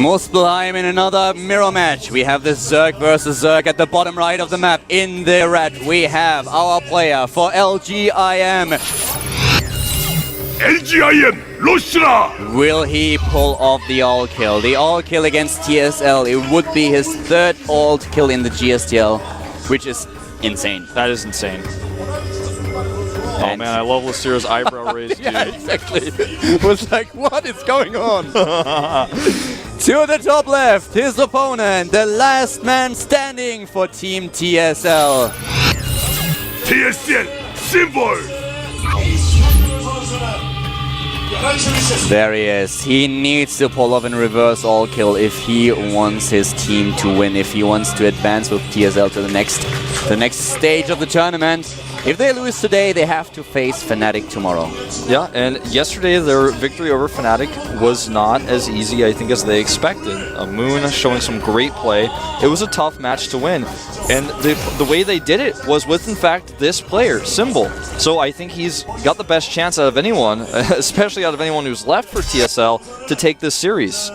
Muspelheim in another mirror match. We have the Zerg versus Zerg at the bottom right of the map. In the red, we have our player for LGIM. LGIM, Lushra! Will he pull off the all kill? The all kill against TSL. It would be his third ult kill in the GSTL, which is insane. That is insane. Oh man, I love Lucira's eyebrow raise, dude. Yeah, exactly. It was like, what is going on? To the top left, his opponent, the last man standing for Team TSL. TSL, symbol! There he is. He needs to pull off in reverse all kill if he wants his team to win, if he wants to advance with TSL to the next stage of the tournament. If they lose today, they have to face Fnatic tomorrow. Yeah, and yesterday their victory over Fnatic was not as easy, I think, as they expected. Moon showing some great play. It was a tough match to win. And the way they did it was with, in fact, this player, Symbol. So I think he's got the best chance out of anyone, especially out of anyone who's left for TSL, to take this series.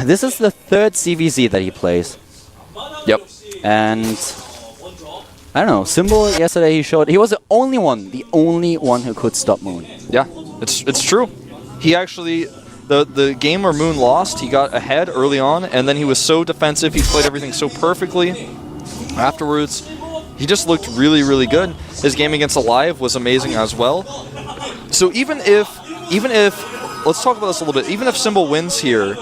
This is the third CVZ that he plays. Yep. And I don't know, Symbol yesterday he showed he was the only one who could stop Moon. Yeah, it's true. He actually, the game where Moon lost, he got ahead early on, and then he was so defensive, he played everything so perfectly. Afterwards, he just looked really, really good. His game against Alive was amazing as well. So even if, let's talk about this a little bit, even if Symbol wins here,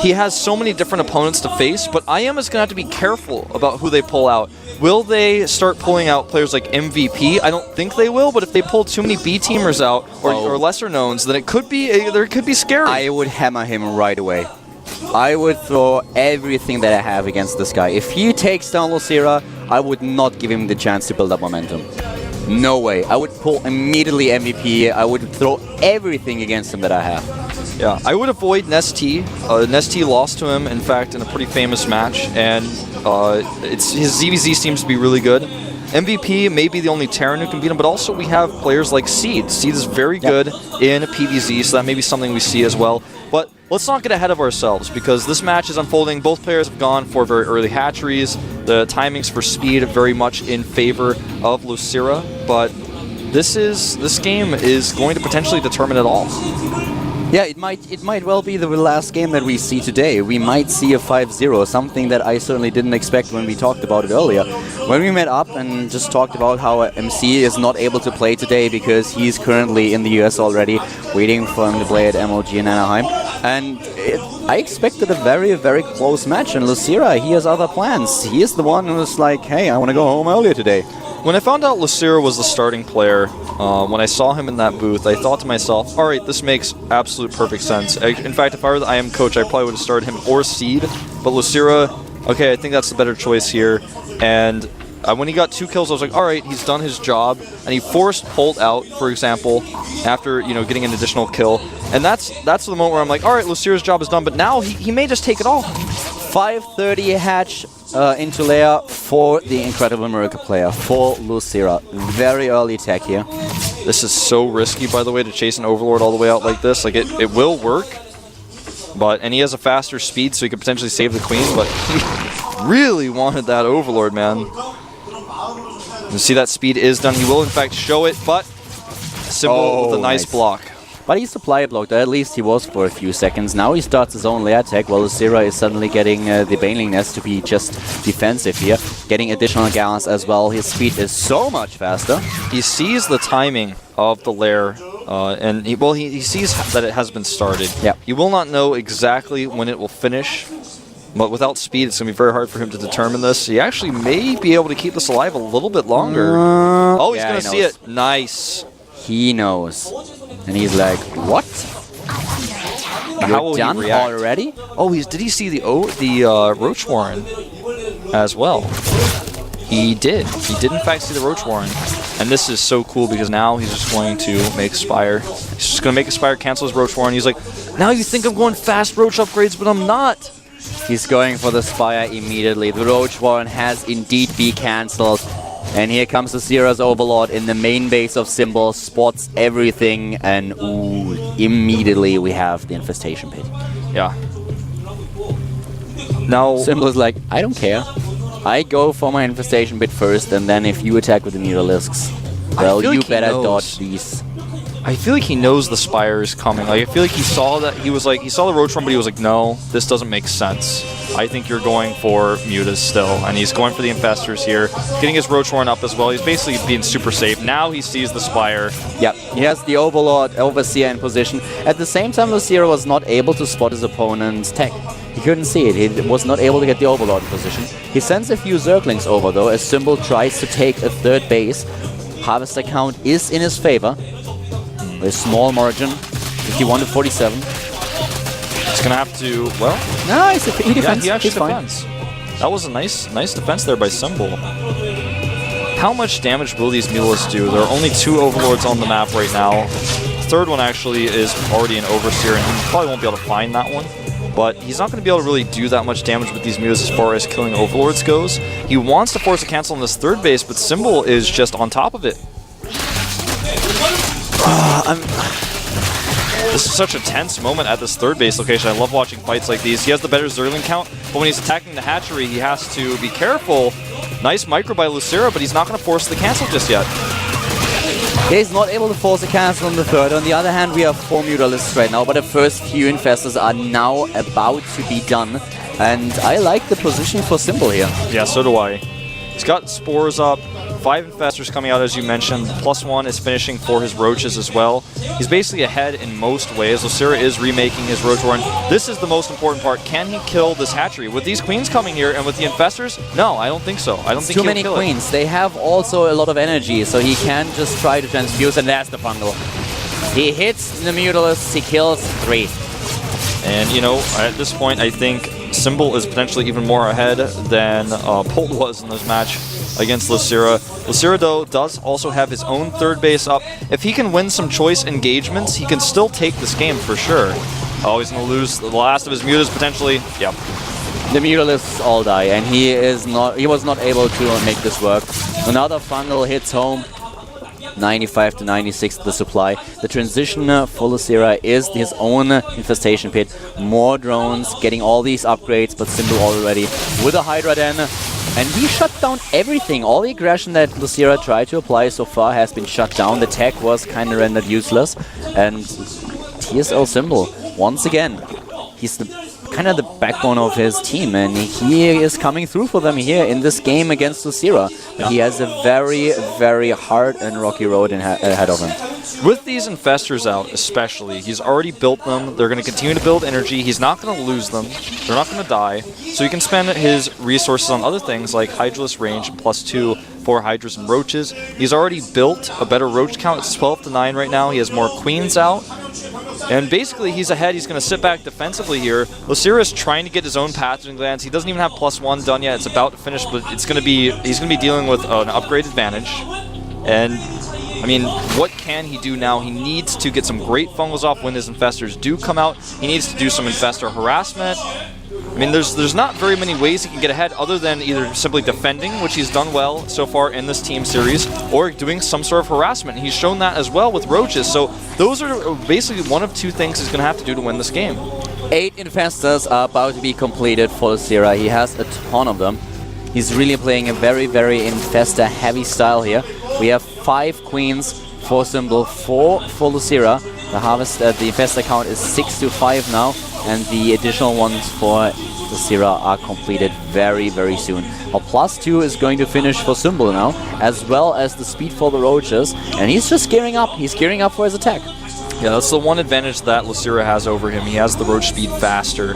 he has so many different opponents to face, but IM is going to have to be careful about who they pull out. Will they start pulling out players like MVP? I don't think they will, but if they pull too many B-teamers out or lesser knowns, then it could be scary. I would hammer him right away. I would throw everything that I have against this guy. If he takes down Lucira, I would not give him the chance to build up momentum. No way. I would pull immediately MVP. I would throw everything against him that I have. Yeah, I would avoid Nesty. Nesty lost to him, in fact, in a pretty famous match, and his ZVZ seems to be really good. MVP may be the only Terran who can beat him, but also we have players like Seed. Seed is very good in PvZ, so that may be something we see as well. But let's not get ahead of ourselves, because this match is unfolding. Both players have gone for very early hatcheries. The timings for Speed are very much in favor of Lucira, but this game is going to potentially determine it all. Yeah, it might well be the last game that we see today. We might see a 5-0, something that I certainly didn't expect when we talked about it earlier. When we met up and just talked about how MC is not able to play today because he's currently in the US already, waiting for him to play at MLG in Anaheim. And I expected a very, very close match, and Lucira, he has other plans. He is the one who's like, hey, I want to go home earlier today. When I found out Lucira was the starting player, when I saw him in that booth, I thought to myself, all right, this makes absolute perfect sense. In fact, if I were the IM coach, I probably would have started him or Seed. But Lucira, okay, I think that's the better choice here. And when he got 2 kills, I was like, all right, he's done his job. And he forced Holt out, for example, after getting an additional kill. And that's the moment where I'm like, all right, Lucira's job is done. But now he may just take it all. 5:30 hatch into layer for the Incredible Miracle player, for Lucira. Very early tech here. This is so risky, by the way, to chase an Overlord all the way out like this. Like, it will work, and he has a faster speed, so he could potentially save the Queen, but he really wanted that Overlord, man. You see that speed is done. He will, in fact, show it, but Symbol with a nice block. But he supply blocked, at least he was for a few seconds. Now he starts his own lair attack, while Lucira is suddenly getting the Baneling Nest to be just defensive here. Getting additional gas as well. His speed is so much faster. He sees the timing of the lair, and he sees that it has been started. Yep. He will not know exactly when it will finish, but without speed, it's going to be very hard for him to determine this. He actually may be able to keep this alive a little bit longer. Oh, he's going to see it. Nice. He knows. And he's like, what? How will done he react? Already? Oh, did he see the Roach Warren as well? He did. He did, in fact, see the Roach Warren. And this is so cool because now he's just going to make Spire. He's just going to make Spire cancel his Roach Warren. He's like, now you think I'm going fast Roach upgrades, but I'm not. He's going for the Spire immediately. The Roach Warren has indeed been cancelled. And here comes the Sierra's Overlord in the main base of Symbol, spots everything, and ooh, immediately we have the Infestation Pit. Yeah. Now Symbol is like, I don't care. I go for my Infestation Pit first, and then if you attack with the Mutalisks, well, you better dodge these. I feel like he knows the Spire is coming. Like, I feel like he saw that. He saw the Roach Run, but he was like, no, this doesn't make sense. I think you're going for Mutas still. And he's going for the Infestors here. Getting his Roach Run up as well. He's basically being super safe. Now he sees the Spire. Yep, he has the Overlord, Overseer in position. At the same time, Lucero was not able to spot his opponent's tech. He couldn't see it. He was not able to get the Overlord in position. He sends a few Zerglings over, though, as Symbol tries to take a third base. Harvester count is in his favor. A small margin, 51 to 47. He's gonna have to, well... No, he defends. Yeah, he actually He's fine. defends. That was a nice defense there by Symbol. How much damage will these Mutalisks do? There are only 2 Overlords on the map right now. The third one actually is already an Overseer, and he probably won't be able to find that one. But he's not going to be able to really do that much damage with these Mutas as far as killing Overlords goes. He wants to force a cancel on this third base, but Symbol is just on top of it. This is such a tense moment at this third base location. I love watching fights like these. He has the better Zerling count, but when he's attacking the hatchery, he has to be careful. Nice micro by Lucero, but he's not going to force the cancel just yet. He's not able to force a cancel on the third. On the other hand, we have 4 Mutalisks right now, but the first few Infestors are now about to be done. And I like the position for Symbol here. Yeah, so do I. He's got Spores up. 5 Infestors coming out, as you mentioned. +1 is finishing for his Roaches as well. He's basically ahead in most ways. Lucero is remaking his Roach Run. This is the most important part. Can he kill this hatchery? With these Queens coming here and with the Infestors? No, I don't think so. I don't think too many Queens. They have also a lot of energy, so he can just try to transfuse, and that's the fungal. He hits the Mutalisks, he kills 3. And, you know, at this point, I think Symbol is potentially even more ahead than Bolt was in this match against Lucero. Lucero, though, does also have his own third base up. If he can win some choice engagements, he can still take this game for sure. Oh, he's going to lose the last of his Mutas potentially. Yep. The Mutalisks all die, and he was not able to make this work. Another fungal hits home. 95 to 96 the supply. The transition for Lucero is his own Infestation Pit. More drones, getting all these upgrades, but Symbol already with a Hydra Den. And he shut down everything. All the aggression that Lucero tried to apply so far has been shut down. The tech was kind of rendered useless. And TSL Symbol, once again, he's kind of the backbone of his team, and he is coming through for them here in this game against Lucero. But he has a very, very hard and rocky road ahead of him. With these Infestors out, especially, he's already built them. They're going to continue to build energy. He's not going to lose them. They're not going to die. So he can spend his resources on other things like Hydralisk range and +2 for Hydras and Roaches. He's already built a better Roach count. It's 12 to 9 right now. He has more Queens out. And basically, he's ahead. He's going to sit back defensively here. Lucero is trying to get his own pathogen glands. He doesn't even have +1 done yet. It's about to finish, but he's going to be dealing with an upgrade advantage. And I mean, what can he do now? He needs to get some great fungals off when his Infestors do come out. He needs to do some Infestor harassment. I mean, there's not very many ways he can get ahead other than either simply defending, which he's done well so far in this team series, or doing some sort of harassment. He's shown that as well with Roaches. So those are basically one of 2 things he's going to have to do to win this game. 8 Infestors are about to be completed for Lucero. He has a ton of them. He's really playing a very, very Infestor-heavy style here. We have 5 Queens for Symbol, 4 for Lucero. The Infestor count is 6 to 5 now, and the additional ones for Lucero are completed very, very soon. A +2 is going to finish for Symbol now, as well as the speed for the Roaches, and he's just gearing up. He's gearing up for his attack. Yeah, that's the one advantage that Lucero has over him. He has the Roach speed faster.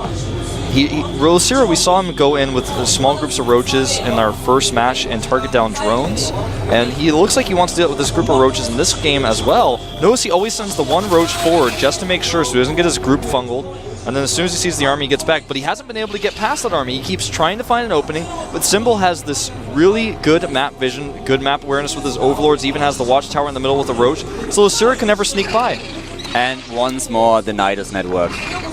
Lucero, we saw him go in with small groups of Roaches in our first match and target down drones. And he looks like he wants to do it with this group of Roaches in this game as well. Notice he always sends the one Roach forward just to make sure so he doesn't get his group fungled. And then as soon as he sees the army, he gets back. But he hasn't been able to get past that army. He keeps trying to find an opening. But Symbol has this really good map vision, good map awareness with his Overlords. Even has the Watchtower in the middle with the Roach. So Lucero can never sneak by. And once more, the Nidus Network.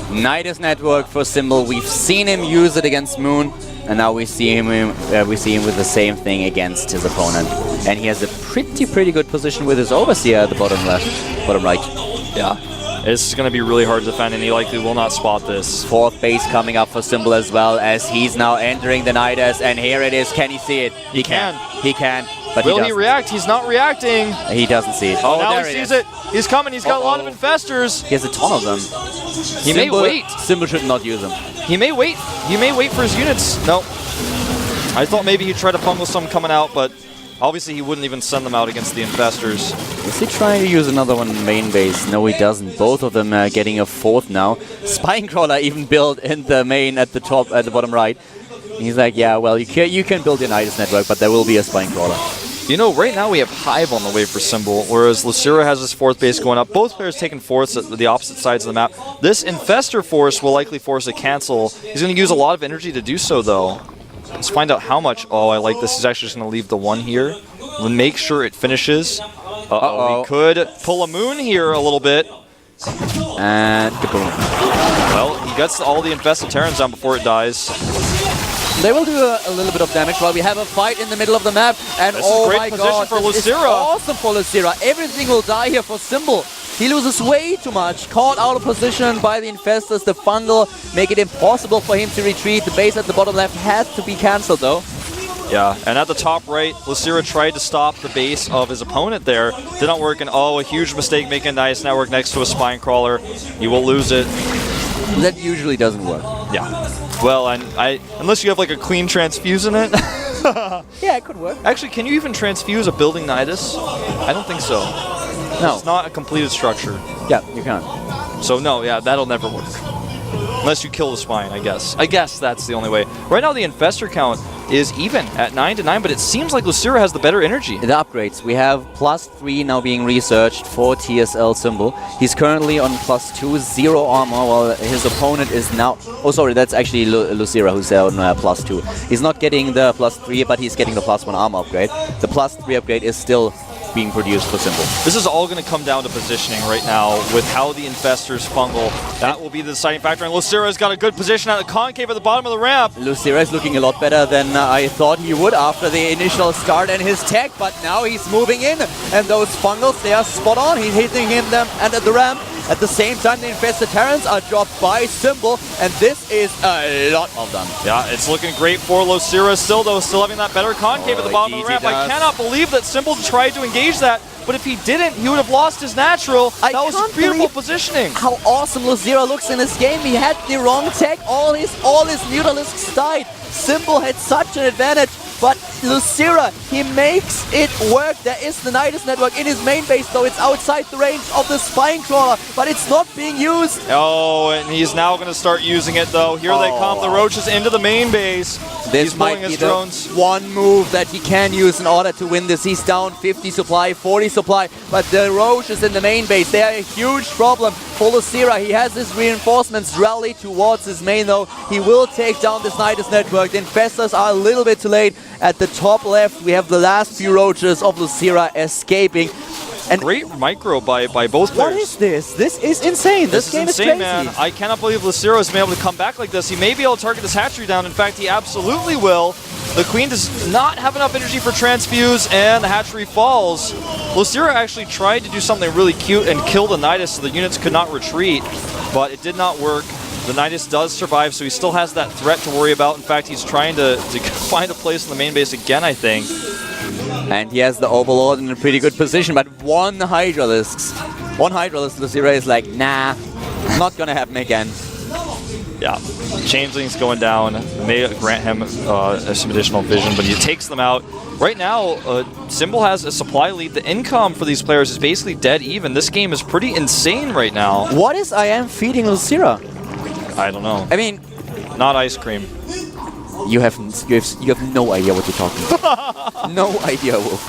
Nidus Network for Symbol. We've seen him use it against Moon. And now we see him with the same thing against his opponent. And he has a pretty good position with his Overseer at the bottom right. Yeah. It's going to be really hard to defend, and he likely will not spot this. 4th base coming up for Symbol as well, as he's now entering the Nidus, and here it is. Can he see it? He can. He can, but will he react? He's not reacting. He doesn't see it. Oh, now he sees it. He's coming. He's got a lot of infestors. He has a ton of them. He may wait. Symbol should not use them. He may wait. He may wait for his units. No. I thought maybe he'd try to fungal some coming out, but obviously he wouldn't even send them out against the infestors. Is he trying to use another one in main base? No, he doesn't. Both of them are getting a 4th now. Spinecrawler even built in the main at the top, at the bottom right. He's like, yeah, well, you can build your Nidus network, but there will be a Spinecrawler. You know, right now we have Hive on the way for Symbol, whereas Lucira has his 4th base going up. Both players taking 4ths at the opposite sides of the map. This Infestor force will likely force a cancel. He's going to use a lot of energy to do so, though. Let's find out how much. Oh, I like this. He's actually just going to leave the 1 here. We'll make sure it finishes. Uh-oh. He could pull a moon here a little bit. And kaboom. Well, he gets all the infested Terrans down before it dies. They will do a little bit of damage while we have a fight in the middle of the map. And this oh is my great god, position for this is Lucira. Awesome for Lucira. Everything will die here for Symbol. He loses way too much. Caught out of position by the infestors. The fungal make it impossible for him to retreat. The base at the bottom left has to be cancelled though. Yeah, and at the top right, Lucira tried to stop the base of his opponent there. Did not work, and oh, a huge mistake making a Nidus network next to a Spinecrawler. You will lose it. That usually doesn't work. Yeah. Well, and unless you have like a clean transfuse in it. Yeah, it could work. Actually, can you even transfuse a building Nidus? I don't think so. No. It's not a completed structure. Yeah, you can. So no, yeah, that'll never work. Unless you kill the spine, I guess. I guess that's the only way. Right now, the infestor count is even at 9-9, but it seems like Lucira has the better energy. The upgrades. We have +3 now being researched for TSL Symbol. He's currently on +2, 0 armor, while his opponent is now... Oh, sorry, that's actually Lucira who's on +2. He's not getting the +3, but he's getting the +1 armor upgrade. The +3 upgrade is still being produced for Symbol. This is all going to come down to positioning right now with how the infestors fungal. That will be the deciding factor, and Lucira's got a good position at the concave at the bottom of the ramp. Lucira is looking a lot better than I thought he would after the initial start and his tech, but now he's moving in, and those fungals, they are spot on. He's hitting them and at the ramp. At the same time, the infested Terrans are dropped by Symbol, and this is a lot of them. Yeah, it's looking great for Lucira still, though, still having that better concave at the bottom of the ramp. I cannot believe that Symbol tried to engage that, but if he didn't, he would have lost his natural. That was beautiful positioning. How awesome Lucira looks in this game. He had the wrong tech. All his Neutalisks died. Symbol had such an advantage, but Lucira, he makes it work. There is the Nidus network in his main base, though it's outside the range of the Spinecrawler, but it's not being used. Oh, and he's now going to start using it, though. Here they come, the Roaches into the main base. This might be the one move that he can use in order to win this. He's down 50 supply, 40 supply, but the Roaches in the main base, they are a huge problem for Lucira. He has his reinforcements rally towards his main, though. He will take down this Nidus network. The infestors are a little bit too late. At the top left, we have the last few Roaches of Lucira escaping. And great micro by both players. What is this? This is insane. This game is crazy. Man. I cannot believe Lucira has been able to come back like this. He may be able to target this hatchery down. In fact, he absolutely will. The Queen does not have enough energy for transfuse, and the hatchery falls. Lucira actually tried to do something really cute and kill the Nidus so the units could not retreat, but it did not work. The Nidus does survive, so he still has that threat to worry about. In fact, he's trying to find a place in the main base again, I think. And he has the Overlord in a pretty good position, but one Hydralisk, Lucira is like, nah, not gonna happen again. Yeah, Changeling's going down, may grant him some additional vision, but he takes them out. Right now, Symbol has a supply lead. The income for these players is basically dead even. This game is pretty insane right now. What is I am feeding Lucira? I don't know. I mean, not ice cream. You have no idea what you're talking about. No idea, Wolf.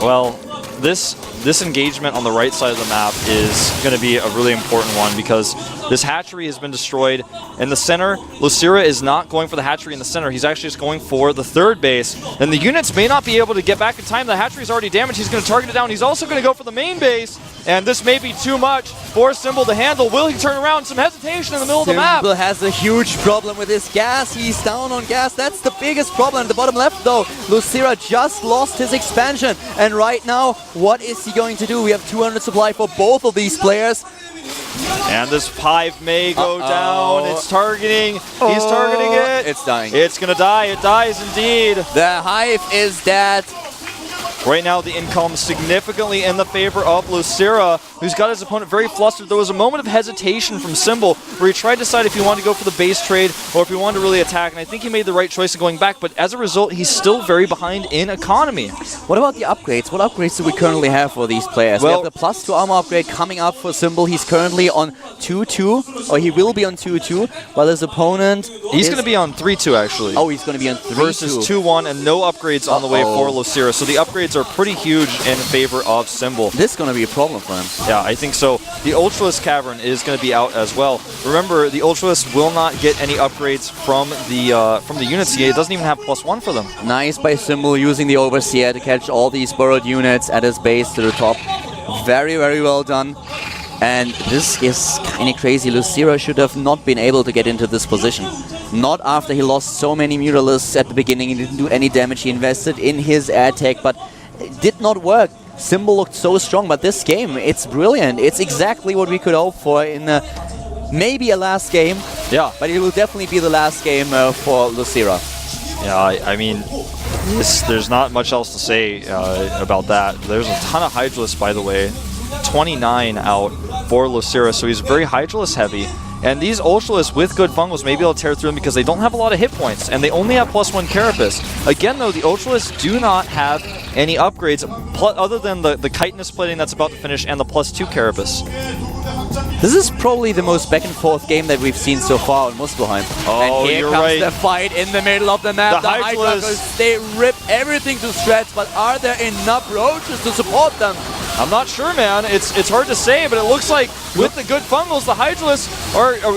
Well, this engagement on the right side of the map is going to be a really important one because This hatchery has been destroyed. In the center, Lucira is not going for the hatchery in the center. He's actually just going for the third base. And the units may not be able to get back in time. The hatchery is already damaged. He's going to target it down. He's also going to go for the main base. And this may be too much for Symbol to handle. Will he turn around? Some hesitation in the middle of the map. Symbol has a huge problem with his gas. He's down on gas. That's the biggest problem. At the bottom left, though, Lucira just lost his expansion. And right now, what is he going to do? We have 200 supply for both of these players. And this Hive may go down. It's targeting. He's targeting it. It's dying. It's going to die. It dies indeed. The Hive is dead. Right now, the income significantly in the favor of Lucira, who's got his opponent very flustered. There was a moment of hesitation from Symbol where he tried to decide if he wanted to go for the base trade or if he wanted to really attack, and I think he made the right choice of going back, but as a result, he's still very behind in economy. What about the upgrades? What upgrades do we currently have for these players? Well, we have the +2 armor upgrade coming up for Symbol. He's currently on 2-2, or he will be on 2-2, while his opponent He's going to be on 3-2, actually. Oh, he's going to be on 3-2. Versus 2-1, and no upgrades on the way for Lucira. So the upgrades are pretty huge in favor of Symbol. This is going to be a problem for him. Yeah, I think so. The Ultralisk Cavern is going to be out as well. Remember, the Ultralisk will not get any upgrades from the units yet. It doesn't even have +1 for them. Nice by Symbol using the Overseer to catch all these burrowed units at his base to the top. Very, very well done. And this is kind of crazy. Lucira should have not been able to get into this position. Not after he lost so many Mutalisks at the beginning. He didn't do any damage. He invested in his air tech, but it did not work. Symbol looked so strong, but this game, it's brilliant. It's exactly what we could hope for in maybe a last game. Yeah. But it will definitely be the last game for Lucira. Yeah, I mean, there's not much else to say about that. There's a ton of Hydralisks, by the way. 29 out for Lucira, so he's very Hydralisk heavy. And these Ultralisks with good fungals may be able to tear through them because they don't have a lot of hit points, and they only have +1 Carapace. Again, though, the Ultralisks do not have any upgrades other than the chitinous plating that's about to finish and the +2 Carapace. This is probably the most back and forth game that we've seen so far on Muspelheim. Oh, and here you're comes right. the fight in the middle of the map. The Hydralisks, they rip everything to shreds, but are there enough roaches to support them? I'm not sure, man. It's hard to say, but it looks like with the good fungals, the Hydralisks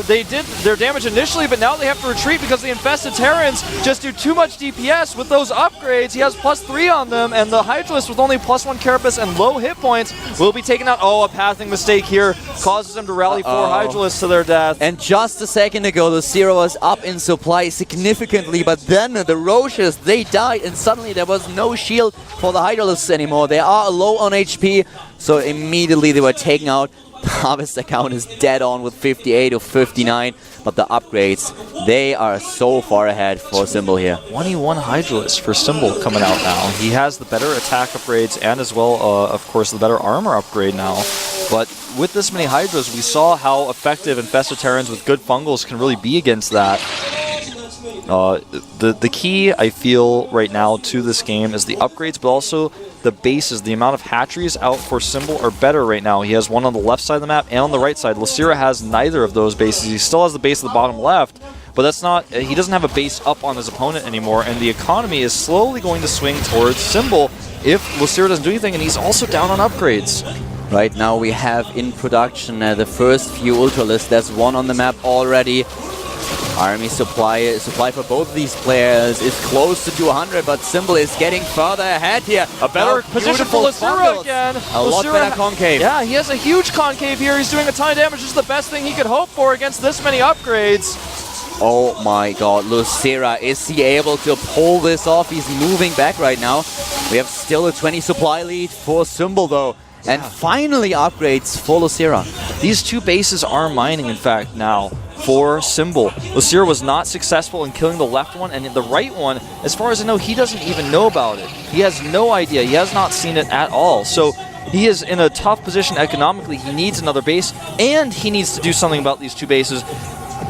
they did their damage initially, but now they have to retreat because the infested Terrans just do too much DPS with those upgrades. He has +3 on them, and the Hydralisk with only +1 Carapace and low hit points will be taken out. Oh, a pathing mistake here causes them to rally 4 Hydralisks to their death. And just a second ago, the Zero was up in supply significantly, but then the Roaches, they died, and suddenly there was no shield for the Hydralisks anymore. They are low on HP, so immediately they were taken out. The Harvest account is dead on with 58 or 59, but the upgrades, they are so far ahead for Symbol here. 21 Hydralisk for Symbol coming out now. He has the better attack upgrades and as well, of course, the better armor upgrade now. But with this many Hydras, we saw how effective Infested Terrans with good fungals can really be against that. The key, I feel, right now to this game is the upgrades, but also the bases. The amount of hatcheries out for Symbol are better right now. He has one on the left side of the map and on the right side. Lucira has neither of those bases. He still has the base at the bottom left, but that's not. He doesn't have a base up on his opponent anymore, and the economy is slowly going to swing towards Symbol if Lucira doesn't do anything, and he's also down on upgrades. Right now we have in production the first few Ultralisks. There's one on the map already. Army supply for both of these players is close to 200, but Symbol is getting further ahead here. A better position for Lucira again. A lot better concave. Yeah, he has a huge concave here. He's doing a ton of damage. This is the best thing he could hope for against this many upgrades. Oh my god, Lucira, is he able to pull this off? He's moving back right now. We have still a 20 supply lead for Symbol though. And finally upgrades for Lucira. These two bases are mining, in fact, now for Symbol. Lucira was not successful in killing the left one, and the right one, as far as I know, he doesn't even know about it. He has no idea. He has not seen it at all. So he is in a tough position economically. He needs another base, and he needs to do something about these two bases.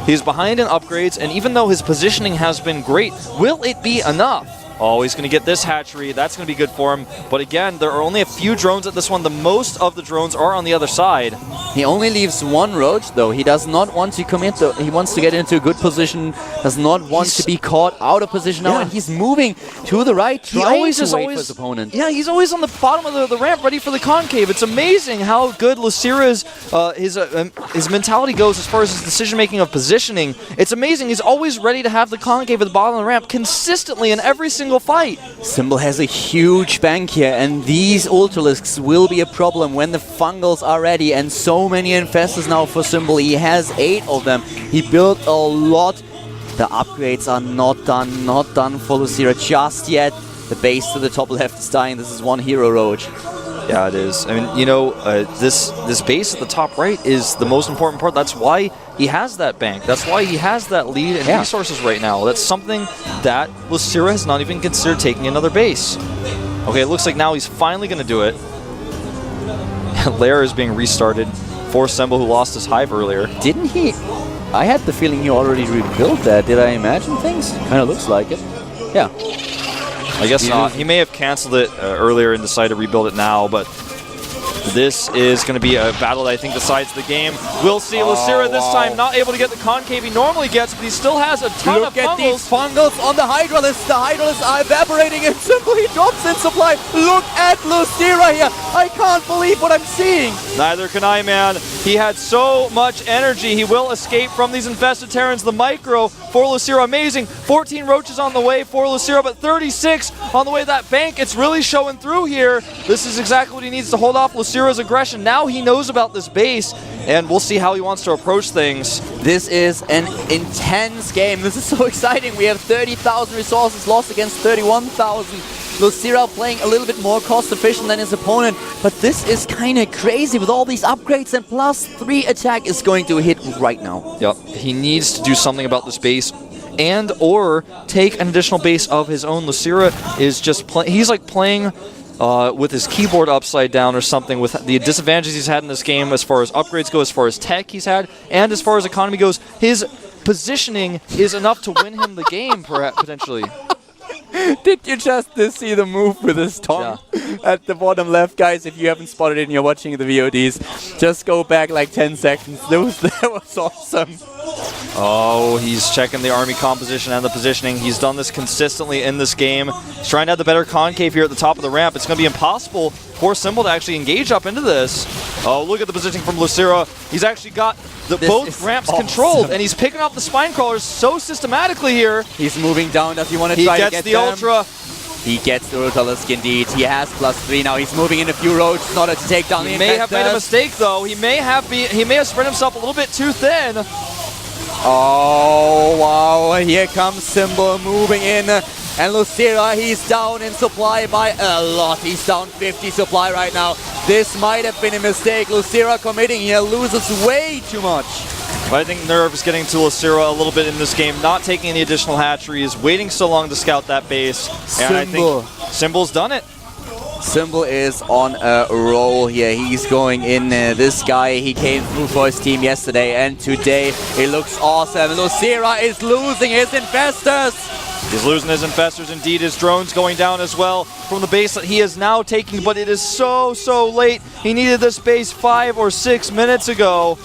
He's behind in upgrades, and even though his positioning has been great, will it be enough? Oh, he's going to get this hatchery. That's going to be good for him. But again, there are only a few drones at this one. The most of the drones are on the other side. He only leaves one roach, though. He does not want to commit, though. He wants to get into a good position, does not want to be caught out of position now, and he's moving to the right, trying to wait for his opponent. Yeah, he's always on the bottom of the ramp, ready for the concave. It's amazing how good Lucira's his mentality goes as far as his decision-making of positioning. It's amazing. He's always ready to have the concave at the bottom of the ramp consistently in every single fight. Symbol has a huge bank here, and these Ultralisks will be a problem when the Fungals are ready, and so many infestors now for Symbol. He has 8 of them. He built a lot. The upgrades are not done for Lucira just yet. The base to the top left is dying. This is one hero roach. Yeah, it is. I mean, you know, this base at the top right is the most important part. That's why he has that bank. That's why he has that lead in resources right now. That's something that Lucira has not even considered taking another base. Okay, it looks like now he's finally going to do it. Lair is being restarted for Sembo, who lost his hive earlier. Didn't he? I had the feeling he already rebuilt that. Did I imagine things? Kind of looks like it. Yeah. I guess not. He may have canceled it earlier and decided to rebuild it now, but this is going to be a battle that I think decides the game. We'll see. Lucira this time not able to get the concave he normally gets, but he still has a ton of Fungals. Look at these Fungals on the Hydralisk. The Hydralisks are evaporating and simply drops in supply. Look at Lucira here. I can't believe what I'm seeing. Neither can I, man. He had so much energy. He will escape from these infested Terrans. The micro for Lucira, amazing. 14 roaches on the way for Lucira, but 36 on the way to that bank. It's really showing through here. This is exactly what he needs to hold off Lucira's aggression. Now he knows about this base, and we'll see how he wants to approach things. This is an intense game. This is so exciting. We have 30,000 resources lost against 31,000. Lucira playing a little bit more cost efficient than his opponent, but this is kind of crazy with all these upgrades, and +3 attack is going to hit right now. Yep, he needs to do something about this base and or take an additional base of his own. Lucira is just he's like playing with his keyboard upside down or something, with the disadvantages he's had in this game as far as upgrades go, as far as tech he's had, and as far as economy goes. His positioning is enough to win him the game, potentially. Did you just see the move with his tongue at the bottom left? Guys, if you haven't spotted it and you're watching the VODs, just go back like 10 seconds. That was awesome. Oh, he's checking the army composition and the positioning. He's done this consistently in this game. He's trying to have the better concave here at the top of the ramp. It's going to be impossible for Symbol to actually engage up into this. Oh, look at the positioning from Lucira. He's actually got both ramps controlled, and he's picking up the spine crawlers so systematically here. He's moving down. Does he want to try to get He gets the Ultra. He gets the Ultralisk indeed. He has +3 now. He's moving in a few roads in order to take down the infestors. He may have made a mistake though. He may have spread himself a little bit too thin. Oh wow! Here comes Symbol moving in. And Lucira, he's down in supply by a lot. He's down 50 supply right now. This might have been a mistake. Lucira committing here, loses way too much. But I think nerve is getting to Lucira a little bit in this game, not taking any additional hatcheries, waiting so long to scout that base. And I think Symbol's done it. Symbol is on a roll here. He's going in. This guy, he came through for his team yesterday, and today he looks awesome. Lucira is losing his infestors. He's losing his infestors, indeed. His drone's going down as well from the base that he is now taking, but it is so late. He needed this base 5 or 6 minutes ago.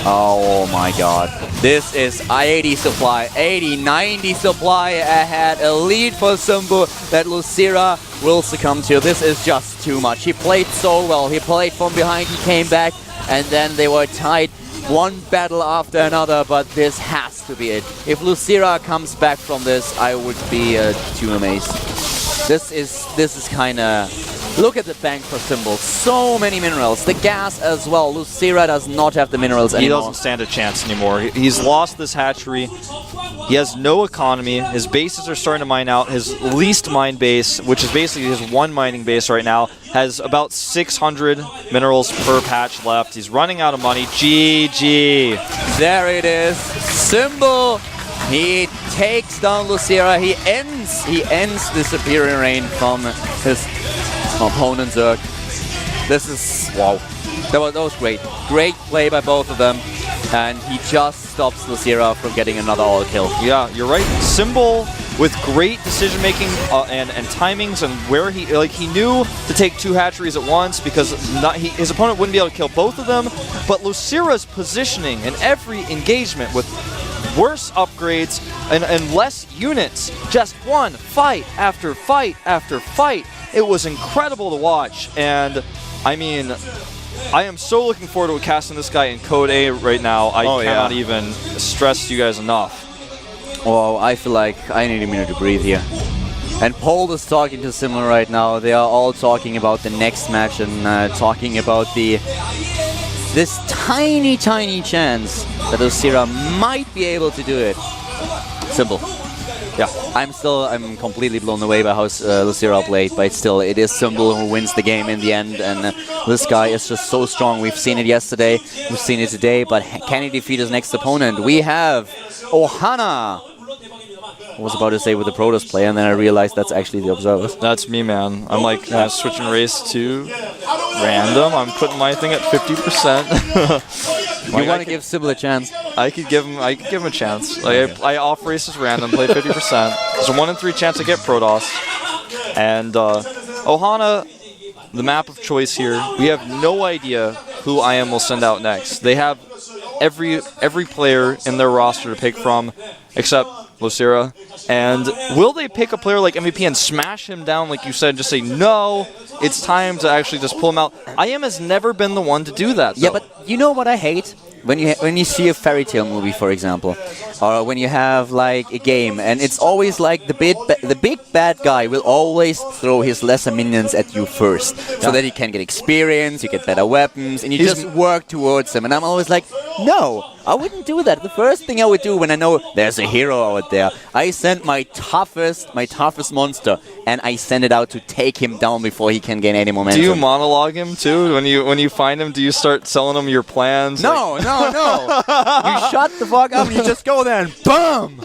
Oh my god. This is 80 supply, 80, 90 supply ahead. A lead for Symbol that Lucira will succumb to. This is just too much. He played so well. He played from behind, he came back, and then they were tied. One battle after another, but this has to be it. If Lucira comes back from this, I would be too amazed. This is kind of... Look at the bank for Symbol. So many minerals. The gas as well. Lucira does not have the minerals anymore. He doesn't stand a chance anymore. He's lost this hatchery. He has no economy. His bases are starting to mine out. His least mined base, which is basically his one mining base right now, has about 600 minerals per patch left. He's running out of money. GG. There it is. Symbol. He takes down Lucira. He ends the superior reign from his opponent Zerg. This is wow. That was great. Great play by both of them. And he just stops Lucira from getting another all kill. Yeah, you're right. Symbol with great decision making and timings, and where he knew to take 2 hatcheries at once because his opponent wouldn't be able to kill both of them. But Lucira's positioning in every engagement with worse upgrades and less units, just one fight after fight after fight. It was incredible to watch, and I mean, I am so looking forward to casting this guy in Code A right now. I cannot even stress to you guys enough. Well, I feel like I need a minute to breathe here. And Paul is talking to Simler right now. They are all talking about the next match and talking about this tiny chance that Lucira might be able to do it. Simple. Yeah, I'm completely blown away by how Lucira played, but still, it is Symbol who wins the game in the end, and this guy is just so strong. We've seen it yesterday, we've seen it today, but can he defeat his next opponent? We have Ohana. I was about to say with the Protoss play, and then I realized that's actually the Observers. That's me, man. I'm like switching race to random. I'm putting my thing at 50%. You want to give Sybil a chance? I could give him a chance. Like, I off races random, play 50%. There's a 1 in 3 chance to get Protoss. And Ohana, the map of choice here. We have no idea who IM will send out next. They have every player in their roster to pick from, except Lucira. And will they pick a player like MVP and smash him down, like you said, just say, no, it's time to actually just pull him out? IM has never been the one to do that, though. Yeah, but you know what I hate? When you see a fairy tale movie, for example, or when you have like a game, and it's always like the big bad guy will always throw his lesser minions at you first, so that he can get experience, you get better weapons, and you just work towards him. And I'm always like, no, I wouldn't do that. The first thing I would do when I know there's a hero out there, I send my toughest monster, and I send it out to take him down before he can gain any momentum. Do you monologue him too when you find him? Do you start selling him your plans? No. You shut the fuck up and you just go there and boom!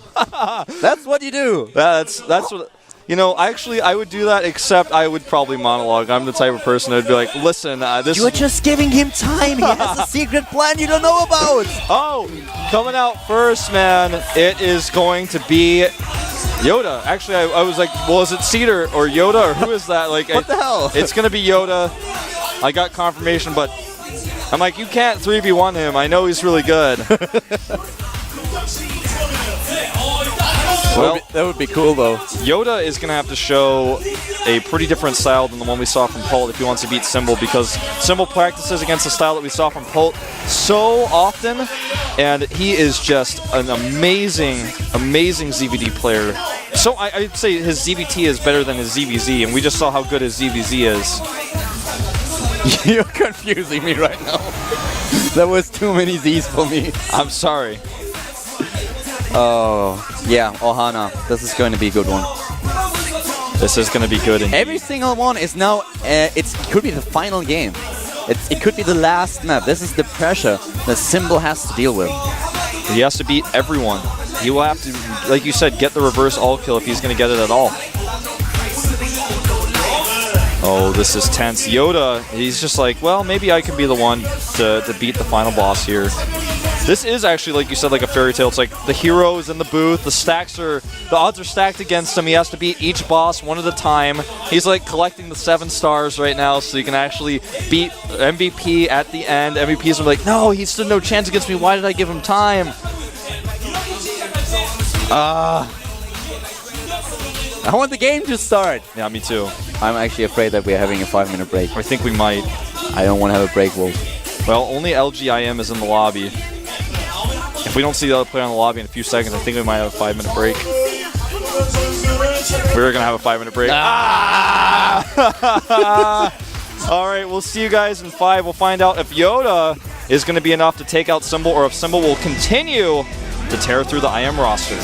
That's what you do. That's what... You know, actually, I would do that, except I would probably monologue. I'm the type of person that would be like, listen, this... You're just giving him time. He has a secret plan you don't know about. Oh, coming out first, man, it is going to be Yoda. Actually, I was like, well, is it Cedar or Yoda, or who is that? Like, what the hell? It's going to be Yoda. I got confirmation, but I'm like, you can't 3v1 him. I know he's really good. Well, that would be cool, though. Yoda is going to have to show a pretty different style than the one we saw from Pult if he wants to beat Symbol, because Symbol practices against the style that we saw from Pult so often, and he is just an amazing ZVD player. So I'd say his ZVT is better than his ZVZ, and we just saw how good his ZVZ is. You're confusing me right now. That was too many Z's for me. I'm sorry. Oh, yeah, Ohana. This is going to be a good one. This is going to be good. Every single one is now, it could be the final game. It could be the last map. This is the pressure that Symbol has to deal with. He has to beat everyone. He will have to, like you said, get the reverse all kill if he's going to get it at all. Oh, this is tense. Yoda, he's just like, well, maybe I can be the one to beat the final boss here. This is actually, like you said, like a fairy tale. It's like the hero is in the booth, the odds are stacked against him. He has to beat each boss one at a time. He's like collecting the 7 stars right now so you can actually beat MVP at the end. MVPs are like, no, he stood no chance against me. Why did I give him time? I want the game to start. Yeah, me too. I'm actually afraid that we're having a 5-minute break. I think we might. I don't want to have a break, Wolf. Well, only LGIM is in the lobby. If we don't see the other player in the lobby in a few seconds, I think we might have a 5-minute break. We're going to have a 5-minute break. All right, we'll see you guys in 5. We'll find out if Yoda is going to be enough to take out Symbol, or if Symbol will continue to tear through the IM roster.